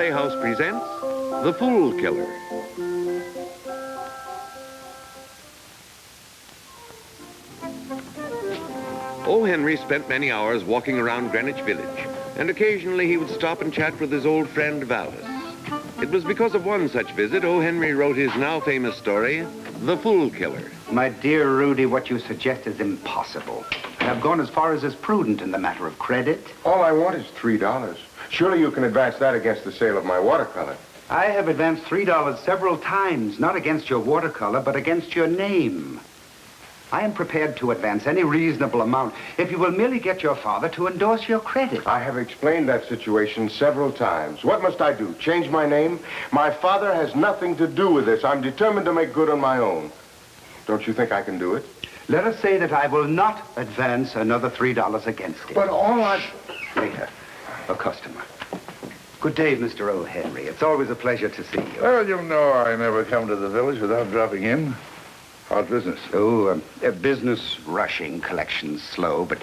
Playhouse presents The Fool Killer. O. Henry spent many hours walking around Greenwich Village, and occasionally he would stop and chat with his old friend Valis. It was because of one such visit O. Henry wrote his now famous story, The Fool Killer. My dear Rudy, what you suggest is impossible. I've gone as far as is prudent in the matter of credit. All I want is $3. Surely you can advance that against the sale of my watercolor. I have advanced $3 several times, not against your watercolor, but against your name. I am prepared to advance any reasonable amount if you will merely get your father to endorse your credit. I have explained that situation several times. What must I do? Change my name? My father has nothing to do with this. I'm determined to make good on my own. Don't you think I can do it? Let us say that I will not advance another $3 against it. But all I... Waiter, a customer. Good day, Mr. O. Henry. It's always a pleasure to see you. Well, you know I never come to the village without dropping in. How's business? Oh, business rushing, collections slow, but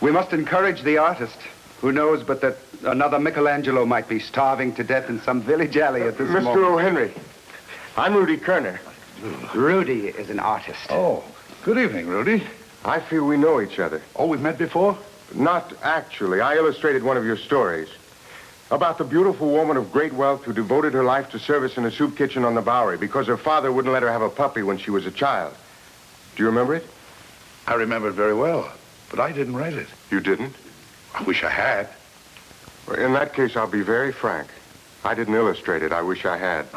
we must encourage the artist. Who knows but that another Michelangelo might be starving to death in some village alley at this moment. Mr. O. Henry, I'm Rudy Kerner. Rudy is an artist. Oh, good evening, Rudy. I feel we know each other. Oh, we've met before? Not actually. I illustrated one of your stories about the beautiful woman of great wealth who devoted her life to service in a soup kitchen on the Bowery because her father wouldn't let her have a puppy when she was a child. Do you remember it? I remember it very well, but I didn't write it. You didn't? I wish I had. Well, in that case, I'll be very frank. I didn't illustrate it. I wish I had.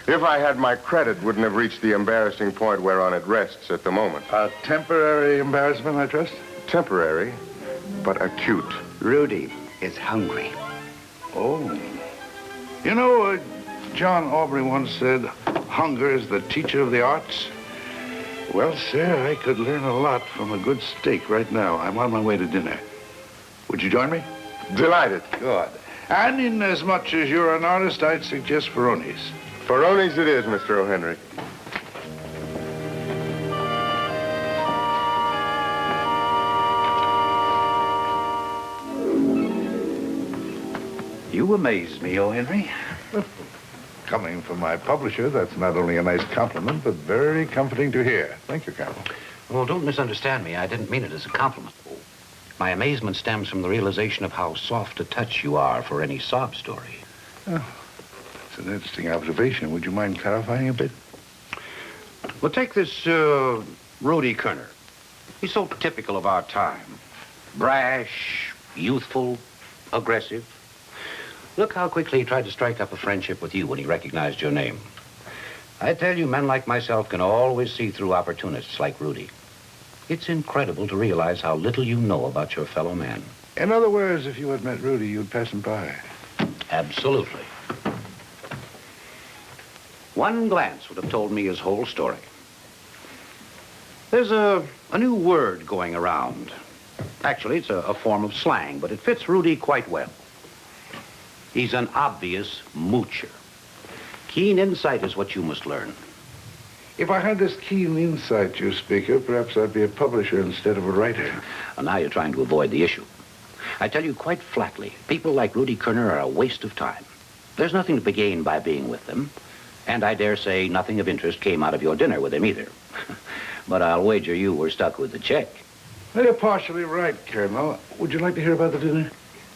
If I had, my credit wouldn't have reached the embarrassing point whereon it rests at the moment. A temporary embarrassment, I trust? Temporary, but acute. Rudy is hungry. Oh. You know, John Aubrey once said, hunger is the teacher of the arts. Well, sir, I could learn a lot from a good steak right now. I'm on my way to dinner. Would you join me? Delighted. Good. And in as much as you're an artist, I'd suggest Ferroni's. Ferroni's it is, Mr. O. Henry. You amaze me, O. Henry. Coming from my publisher, that's not only a nice compliment, but very comforting to hear. Thank you, Colonel. Well, don't misunderstand me. I didn't mean it as a compliment. My amazement stems from the realization of how soft a touch you are for any sob story. Oh, that's an interesting observation. Would you mind clarifying a bit? Well, take this, Rudy Kerner. He's so typical of our time. Brash, youthful, aggressive. Look how quickly he tried to strike up a friendship with you when he recognized your name. I tell you, men like myself can always see through opportunists like Rudy. It's incredible to realize how little you know about your fellow man. In other words, if you had met Rudy, you'd pass him by. Absolutely. One glance would have told me his whole story. There's a new word going around. Actually, it's a form of slang, but it fits Rudy quite well. He's an obvious moocher. Keen insight is what you must learn. If I had this keen insight you speak of, perhaps I'd be a publisher instead of a writer. Well, now you're trying to avoid the issue. I tell you quite flatly, people like Rudy Kerner are a waste of time. There's nothing to be gained by being with them. And I dare say nothing of interest came out of your dinner with him either. But I'll wager you were stuck with the check. Well, you're partially right, Colonel. Would you like to hear about the dinner?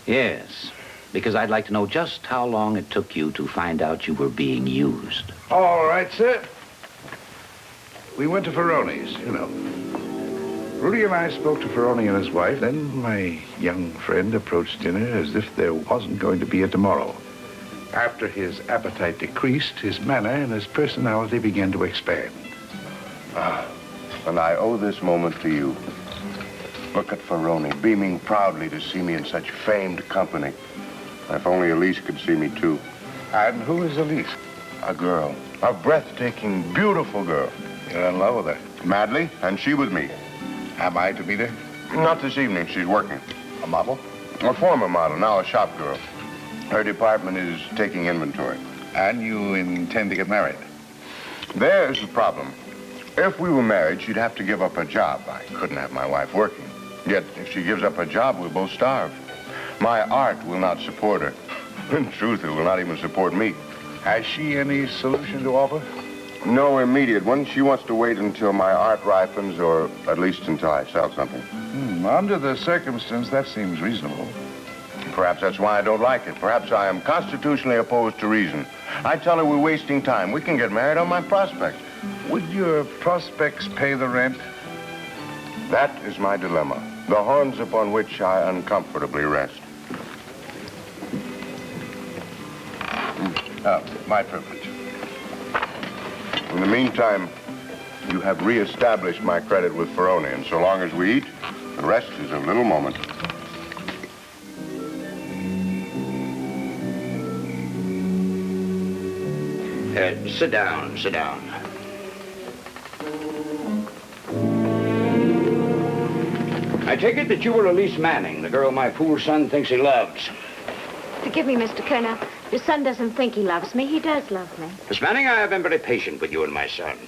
Yes, because I'd like to know just how long it took you to find out you were being used. All right, sir. We went to Ferroni's, you know. Rudy and I spoke to Ferroni and his wife. Then my young friend approached dinner as if there wasn't going to be a tomorrow. After his appetite decreased, his manner and his personality began to expand. And I owe this moment to you. Look at Ferroni, beaming proudly to see me in such famed company. If only Elise could see me, too. And who is Elise? A girl. A breathtaking, beautiful girl. You're in love with her? Madly, and she with me. Am I to meet her? Not this evening. She's working. A model? A former model, now a shop girl. Her department is taking inventory. And you intend to get married? There's the problem. If we were married, she'd have to give up her job. I couldn't have my wife working. Yet, if she gives up her job, we'll both starve. My art will not support her. In truth, it will not even support me. Has she any solution to offer? No immediate one. She wants to wait until my art ripens, or at least until I sell something. Under the circumstance, that seems reasonable. Perhaps that's why I don't like it. Perhaps I am constitutionally opposed to reason. I tell her we're wasting time. We can get married on my prospects. Would your prospects pay the rent? That is my dilemma. The horns upon which I uncomfortably rest. My privilege. In the meantime, you have reestablished my credit with Ferroni, and so long as we eat, the rest is of little moment. Sit down, sit down. I take it that you were Elise Manning, the girl my fool son thinks he loves. Forgive me, Mr. Kerner. Your son doesn't think he loves me. He does love me. Miss Manning, I have been very patient with you and my son.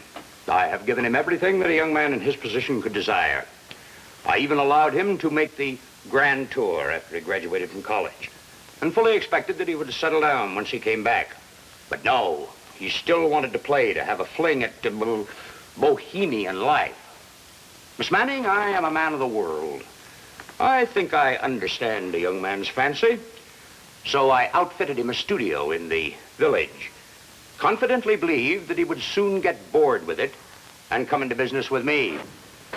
I have given him everything that a young man in his position could desire. I even allowed him to make the grand tour after he graduated from college, and fully expected that he would settle down once he came back. But no, he still wanted to play, to have a fling at Bohemian life. Miss Manning, I am a man of the world. I think I understand a young man's fancy. So I outfitted him a studio in the village. Confidently believed that he would soon get bored with it and come into business with me.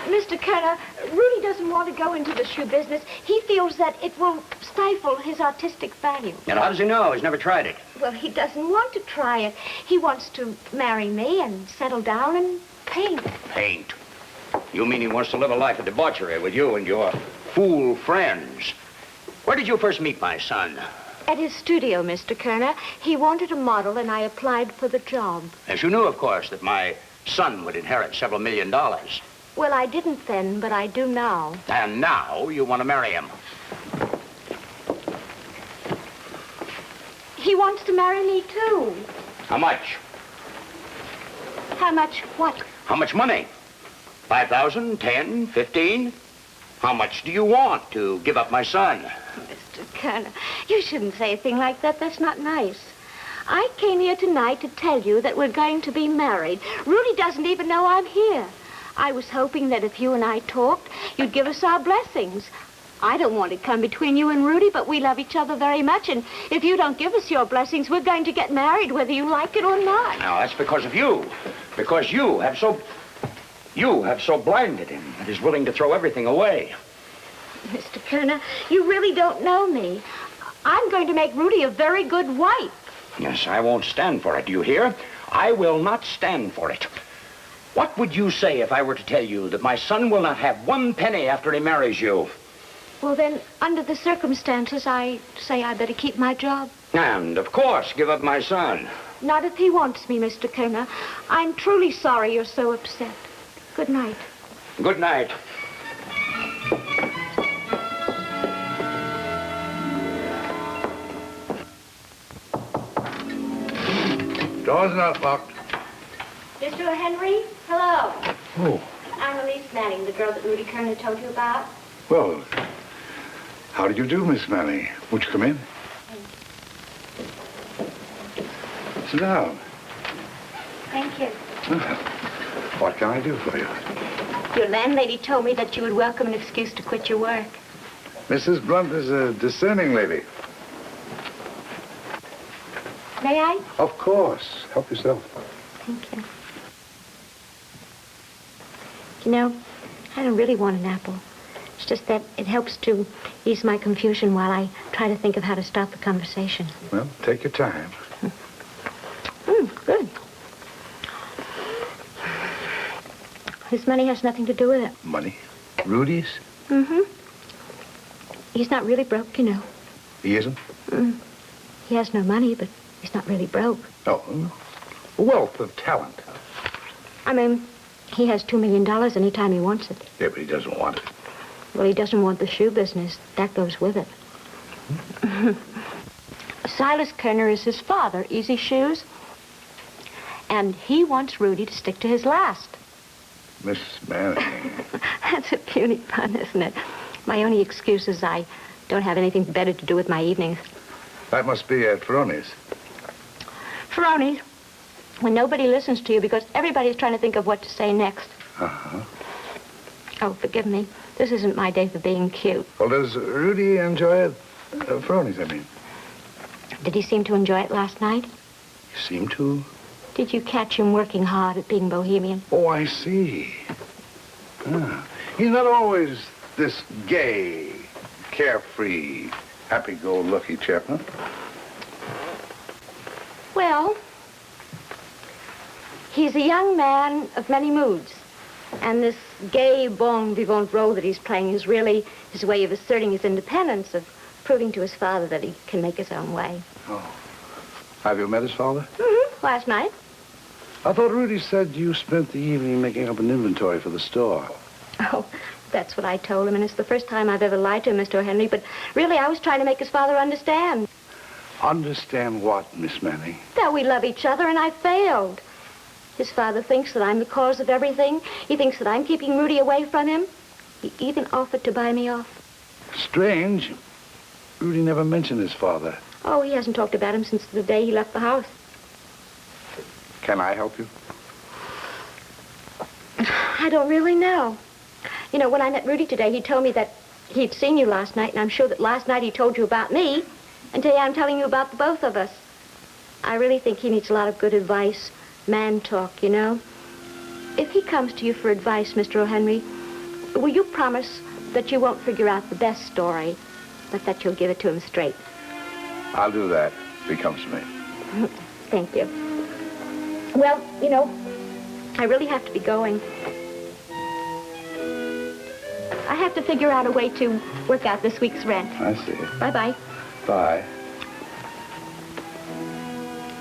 Mr. Kerner, Rudy doesn't want to go into the shoe business. He feels that it will stifle his artistic value. And how does he know? He's never tried it. Well, he doesn't want to try it. He wants to marry me and settle down and paint. Paint? You mean he wants to live a life of debauchery with you and your fool friends? Where did you first meet my son? At his studio, Mr. Kerner. He wanted a model, and I applied for the job. As you knew, of course, that my son would inherit several $1 million. Well, I didn't then, but I do now. And now you want to marry him. He wants to marry me, too. How much? How much what? How much money? 5,000, 10, 15? How much do you want to give up my son? Mr. Kerner, you shouldn't say a thing like that. That's not nice. I came here tonight to tell you that we're going to be married. Rudy doesn't even know I'm here. I was hoping that if you and I talked, you'd give us our blessings. I don't want to come between you and Rudy, but we love each other very much, and if you don't give us your blessings, we're going to get married, whether you like it or not. Now, that's because of you. Because you have so blinded him that he's willing to throw everything away. Mr. Kerner, you really don't know me. I'm going to make Rudy a very good wife. Yes, I won't stand for it. Do you hear? I will not stand for it. What would you say if I were to tell you that my son will not have one penny after he marries you? Well, then, under the circumstances, I say I better keep my job. And, of course, give up my son. Not if he wants me, Mr. Kerner. I'm truly sorry you're so upset. Good night. Good night. Door's not locked. Mr. Henry, hello. Oh. I'm Elise Manning, the girl that Rudy Kerner told you about. Well, how do you do, Miss Manning? Won't you come in? Sit down. Thank you. What can I do for you? Your landlady told me that you would welcome an excuse to quit your work. Mrs. Blunt is a discerning lady. May I? Of course. Help yourself. Thank you. You know, I don't really want an apple. It's just that it helps to ease my confusion while I try to think of how to start the conversation. Well, take your time. Good. His money has nothing to do with it. Money? Rudy's? Mm-hmm. He's not really broke, you know. He isn't? He has no money, but he's not really broke. Oh, wealth of talent. I mean, he has $2 million anytime he wants it. Yeah, but he doesn't want it. Well, he doesn't want the shoe business. That goes with it. Silas Kerner is his father, Easy Shoes. And he wants Rudy to stick to his last. Miss Manning. That's a puny pun, isn't it? My only excuse is I don't have anything better to do with my evenings. That must be at Ferroni's. Ferroni's, when nobody listens to you because everybody's trying to think of what to say next. Uh-huh. Oh, forgive me. This isn't my day for being cute. Well, does Rudy enjoy it? Ferroni's, I mean. Did he seem to enjoy it last night? You seem to. Did you catch him working hard at being Bohemian? Oh, I see. Ah. He's not always this gay, carefree, happy-go-lucky chap, huh? Well, he's a young man of many moods. And this gay bon vivant role that he's playing is really his way of asserting his independence, of proving to his father that he can make his own way. Oh. Have you met his father? Mm-hmm. Last night. I thought Rudy said you spent the evening making up an inventory for the store. Oh, that's what I told him, and it's the first time I've ever lied to him, Mr. O'Henry, but really I was trying to make his father understand. Understand what, Miss Manning? That we love each other, and I failed. His father thinks that I'm the cause of everything. He thinks that I'm keeping Rudy away from him. He even offered to buy me off. Strange. Rudy never mentioned his father. Oh, he hasn't talked about him since the day he left the house. Can I help you? I don't really know. You know, when I met Rudy today, he told me that he'd seen you last night, and I'm sure that last night he told you about me, and today I'm telling you about the both of us. I really think he needs a lot of good advice. Man talk, you know. If he comes to you for advice, Mr. O'Henry, will you promise that you won't figure out the best story, but that you'll give it to him straight? I'll do that if he comes to me. Thank you. Well, you know, I really have to be going. I have to figure out a way to work out this week's rent. I see. Bye-bye. Bye.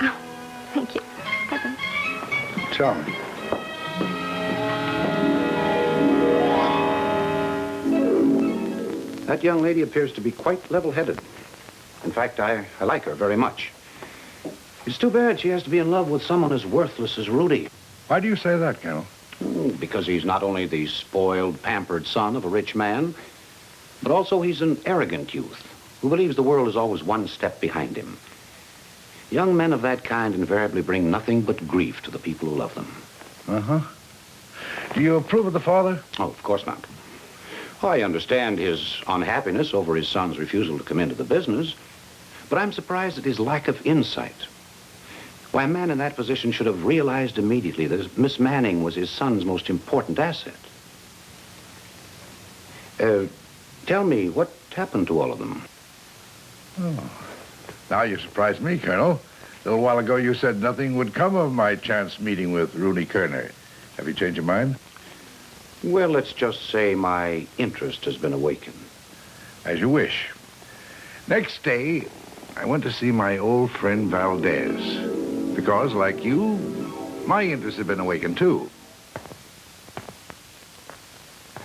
Oh, thank you. Bye-bye. Charming. That young lady appears to be quite level-headed. In fact, I like her very much. It's too bad she has to be in love with someone as worthless as Rudy. Why do you say that, Colonel? Because he's not only the spoiled, pampered son of a rich man, but also he's an arrogant youth who believes the world is always one step behind him. Young men of that kind invariably bring nothing but grief to the people who love them. Uh-huh. Do you approve of the father? Oh, of course not. I understand his unhappiness over his son's refusal to come into the business, but I'm surprised at his lack of insight. Why, a man in that position should have realized immediately that Miss Manning was his son's most important asset. Tell me, what happened to all of them? Oh. Now you surprised me, Colonel. A little while ago you said nothing would come of my chance meeting with Rudy Kerner. Have you changed your mind? Well, let's just say my interest has been awakened. As you wish. Next day, I went to see my old friend Valdez. Because, like you, my interest had been awakened, too.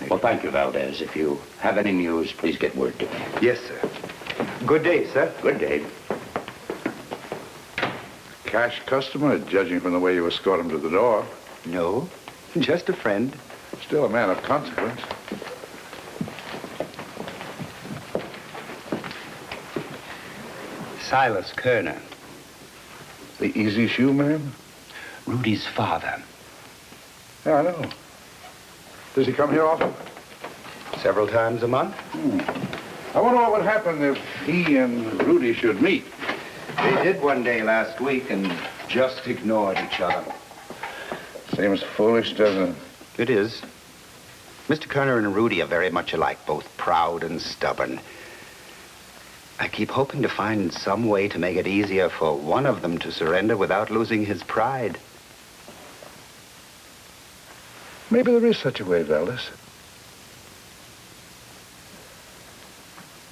Well, thank you, Valdez. If you have any news, please get word to me. Yes, sir. Good day, sir. Good day. Cash customer, judging from the way you escort him to the door. No, just a friend. Still a man of consequence. Silas Kerner. The easy shoe man? Rudy's father. Yeah, I know. Does he come here often? Several times a month. I wonder what would happen if he and Rudy should meet. They did one day last week and just ignored each other. Seems foolish, doesn't it? It is. Mr. Kerner and Rudy are very much alike, both proud and stubborn. I keep hoping to find some way to make it easier for one of them to surrender without losing his pride. Maybe there is such a way, Valdez.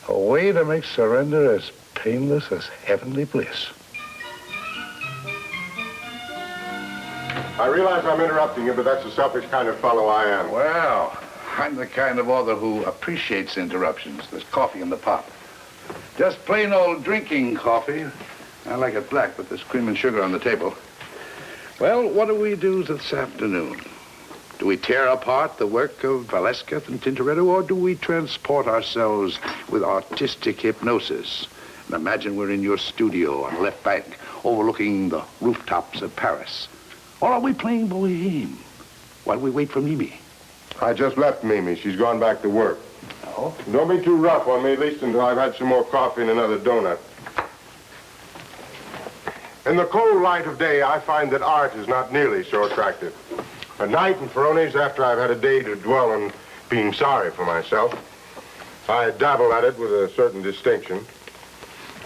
A way to make surrender as painless as heavenly bliss. I realize I'm interrupting you, but that's the selfish kind of fellow I am. Well, I'm the kind of author who appreciates interruptions. There's coffee in the pot. Just plain old drinking coffee. I like it black, but there's cream and sugar on the table. Well, what do we do this afternoon? Do we tear apart the work of Velasquez and Tintoretto, or do we transport ourselves with artistic hypnosis, And imagine we're in your studio on left bank, overlooking the rooftops of Paris. Or are we playing Bohemian while we wait for Mimi? I just left Mimi. She's gone back to work. Oh? Don't be too rough on me, at least until I've had some more coffee and another donut. In the cold light of day, I find that art is not nearly so attractive. At night in Ferrone's, after I've had a day to dwell on being sorry for myself, I dabble at it with a certain distinction.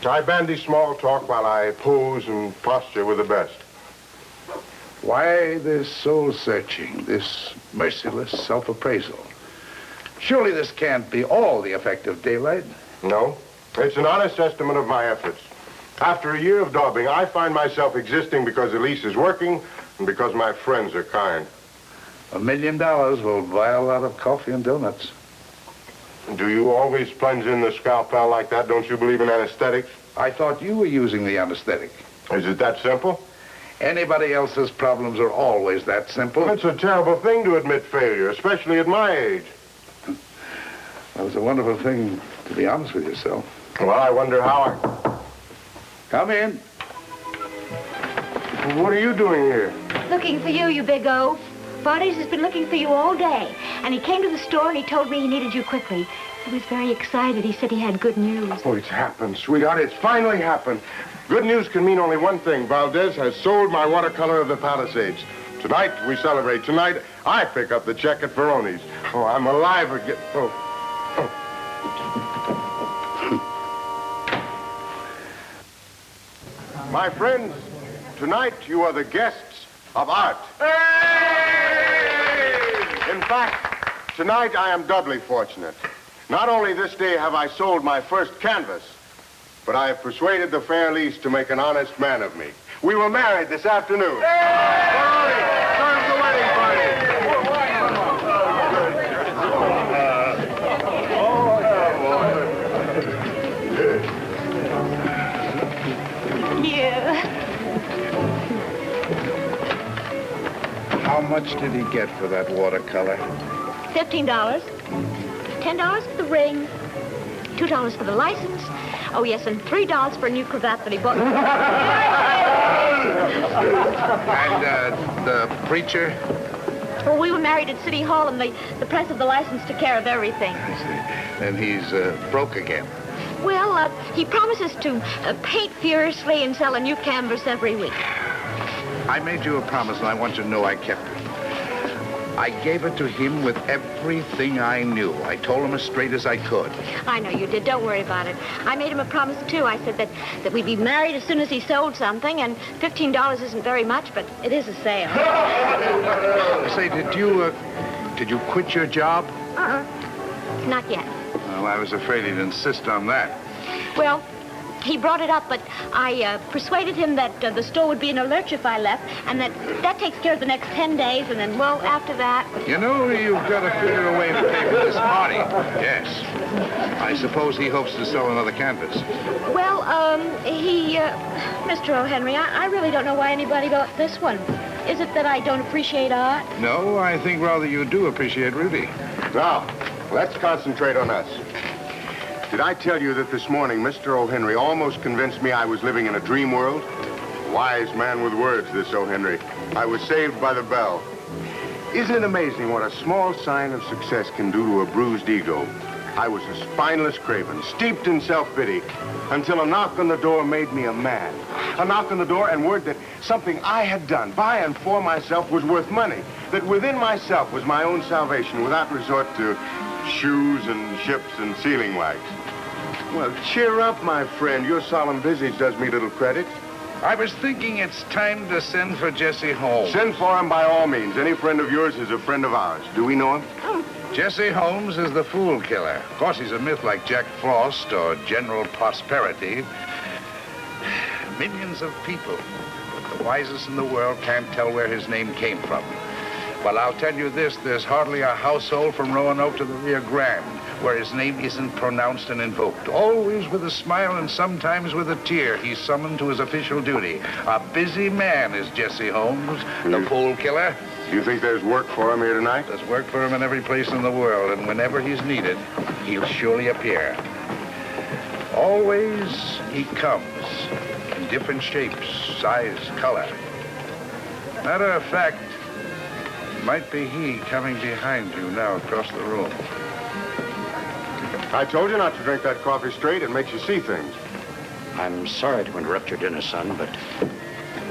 I bandy small talk while I pose and posture with the best. Why this soul-searching, this merciless self-appraisal? Surely this can't be all the effect of daylight. No, it's an honest estimate of my efforts. After a year of daubing, I find myself existing because Elise is working and because my friends are kind. $1 million will buy a lot of coffee and donuts. Do you always plunge in the scalpel like that? Don't you believe in anesthetics? I thought you were using the anesthetic. Is it that simple? Anybody else's problems are always that simple. Well, it's a terrible thing to admit failure, especially at my age. Well, it's a wonderful thing to be honest with yourself. Well, I wonder how I... Come in. What are you doing here? Looking for you, you big oaf. Barney's has been looking for you all day. And he came to the store and he told me he needed you quickly. He was very excited. He said he had good news. Oh, it's happened, sweetheart. It's finally happened. Good news can mean only one thing. Valdez has sold my watercolor of the Palisades. Tonight, we celebrate. Tonight, I pick up the check at Ferrone's. Oh, I'm alive again. Oh. My friends, tonight you are the guests of art. In fact, tonight I am doubly fortunate. Not only this day have I sold my first canvas, but I have persuaded the fair Elise to make an honest man of me. We were married this afternoon. Ferrone, serve the wedding party. How much did he get for that watercolor? $15. $10 for the ring. $2 for the license. Oh, yes, and $3 for a new cravat that he bought. And the preacher? Well, we were married at City Hall, and the press of the license took care of everything. I see. And he's broke again. Well, he promises to paint furiously and sell a new canvas every week. I made you a promise, and I want you to know I kept it. I gave it to him with everything I knew. I told him as straight as I could. I know you did. Don't worry about it. I made him a promise, too. I said that we'd be married as soon as he sold something, and $15 isn't very much, but it is a sale. Say, did you quit your job? Not yet. Well, I was afraid he'd insist on that. Well, he brought it up, but I persuaded him that the store would be in a lurch if I left, and that takes care of the next 10 days, and then, well, after that... You know, you've got to figure a way to pay for this party. Yes. I suppose he hopes to sell another canvas. Well, Mr. O'Henry, I really don't know why anybody bought this one. Is it that I don't appreciate art? No, I think rather you do appreciate Rudy. Now, let's concentrate on us. Did I tell you that this morning Mr. O'Henry almost convinced me I was living in a dream world? Wise man with words, this O'Henry. I was saved by the bell. Isn't it amazing what a small sign of success can do to a bruised ego? I was a spineless craven, steeped in self-pity, until a knock on the door made me a man. A knock on the door and word that something I had done by and for myself was worth money. That within myself was my own salvation without resort to shoes and ships and sealing wax. Well, cheer up, my friend. Your solemn visage does me little credit. I was thinking it's time to send for Jesse Holmes. Send for him by all means. Any friend of yours is a friend of ours. Do we know him? Jesse Holmes is the fool killer. Of course, he's a myth like Jack Frost or General Prosperity. Millions of people, but the wisest in the world can't tell where his name came from. Well, I'll tell you this, there's hardly a household from Roanoke to the Rio Grande where his name isn't pronounced and invoked. Always with a smile and sometimes with a tear, he's summoned to his official duty. A busy man is Jesse Holmes, the fool killer. Do you think there's work for him here tonight? There's work for him in every place in the world, and whenever he's needed, he'll surely appear. Always he comes in different shapes, size, color. Matter of fact, might be he coming behind you now across the room. I told you not to drink that coffee straight. It makes you see things. I'm sorry to interrupt your dinner, son, but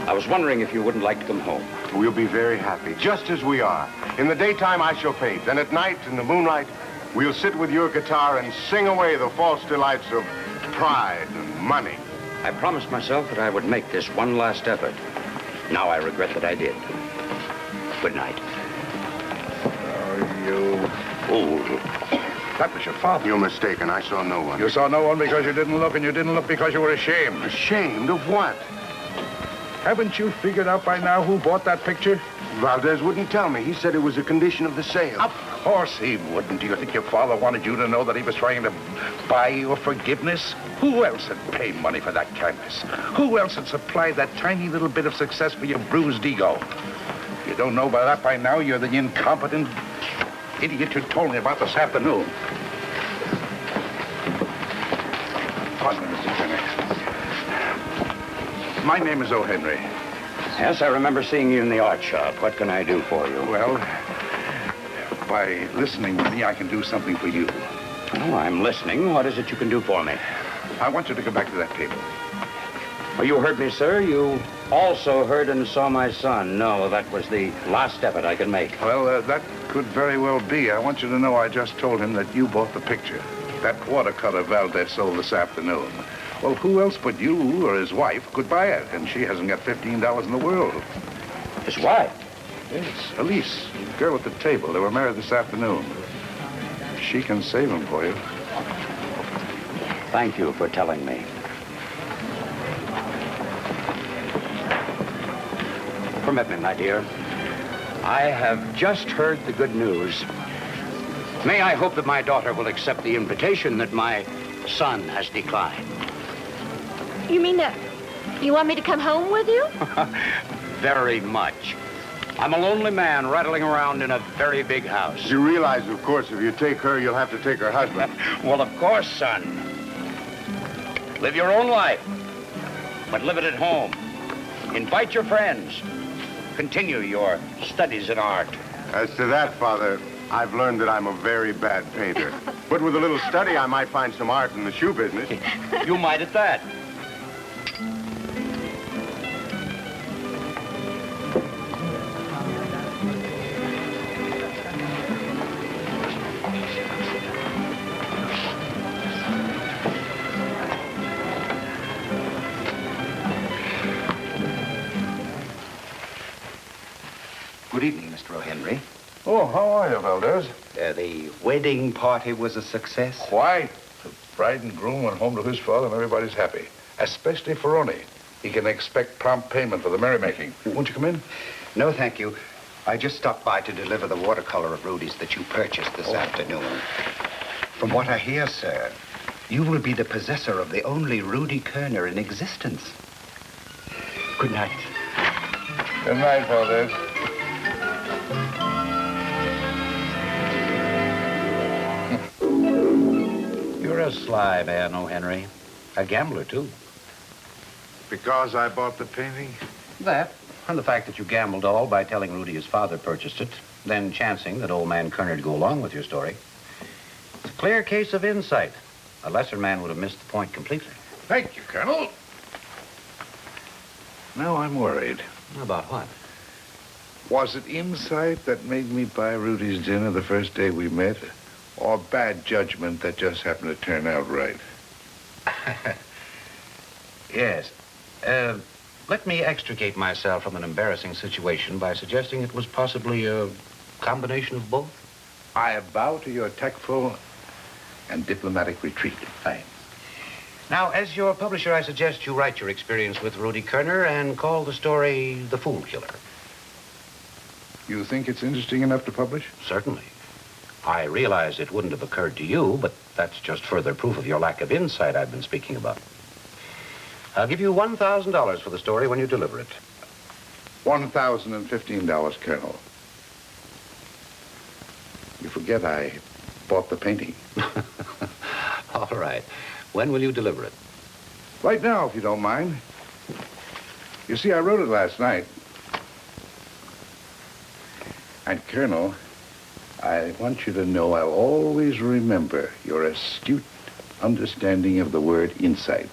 I was wondering if you wouldn't like to come home. We'll be very happy, just as we are. In the daytime, I shall paint. Then at night, in the moonlight, we'll sit with your guitar and sing away the false delights of pride and money. I promised myself that I would make this one last effort. Now I regret that I did. Good night. Oh, you fool. That was your father. You're mistaken. I saw no one. You saw no one because you didn't look, and you didn't look because you were ashamed. Ashamed of what? Haven't you figured out by now who bought that picture? Valdez wouldn't tell me. He said it was a condition of the sale. Of course he wouldn't. Do you think your father wanted you to know that he was trying to buy your forgiveness? Who else would pay money for that canvas? Who else would supply that tiny little bit of success for your bruised ego? If you don't know by that by now, you're the incompetent idiot you told me about this afternoon. Pardon me, Mr. Kerner. My name is O. Henry. Yes, I remember seeing you in the art shop. What can I do for you? Well, by listening to me, I can do something for you. Oh, I'm listening. What is it you can do for me? I want you to go back to that table. Oh, you heard me, sir. You also heard and saw my son. No, that was the last effort I could make. Well, that could very well be. I want you to know I just told him that you bought the picture. That watercolor Valdez sold this afternoon. Well, who else but you or his wife could buy it? And she hasn't got $15 in the world. His wife? Yes, Elise, the girl at the table. They were married this afternoon. She can save him for you. Thank you for telling me. Permit me, my dear. I have just heard the good news. May I hope that my daughter will accept the invitation that my son has declined. You mean that you want me to come home with you? Very much. I'm a lonely man rattling around in a very big house. You realize, of course, if you take her, you'll have to take her husband. Well, of course, son. Live your own life, but live it at home. Invite your friends. Continue your studies in art. As to that, Father, I've learned that I'm a very bad painter. But with a little study, I might find some art in the shoe business. You might at that. Good evening, Mr. O'Henry. Oh, how are you, Valdez? The wedding party was a success? Quite. The bride and groom went home to his father and everybody's happy. Especially Ferroni. He can expect prompt payment for the merrymaking. Won't you come in? No, thank you. I just stopped by to deliver the watercolor of Rudy's that you purchased this afternoon. From what I hear, sir, you will be the possessor of the only Rudy Kerner in existence. Good night. Good night, Valdez. You're a sly man, O. Henry. A gambler, too. Because I bought the painting? That, and the fact that you gambled all by telling Rudy his father purchased it, then chancing that old man Kerner to go along with your story. It's a clear case of insight. A lesser man would have missed the point completely. Thank you, Colonel. Now I'm worried. About what? Was it insight that made me buy Rudy's dinner the first day we met? Or bad judgment that just happened to turn out right? Yes. Let me extricate myself from an embarrassing situation by suggesting it was possibly a combination of both. I bow to your tactful and diplomatic retreat. Thanks. Now, as your publisher, I suggest you write your experience with Rudy Kerner and call the story The Fool Killer. You think it's interesting enough to publish? Certainly. I realize it wouldn't have occurred to you, but that's just further proof of your lack of insight I've been speaking about. I'll give you $1,000 for the story when you deliver it. $1,015, Colonel. You forget I bought the painting. All right. When will you deliver it? Right now, if you don't mind. You see, I wrote it last night. And, Colonel, I want you to know I'll always remember your astute understanding of the word insight.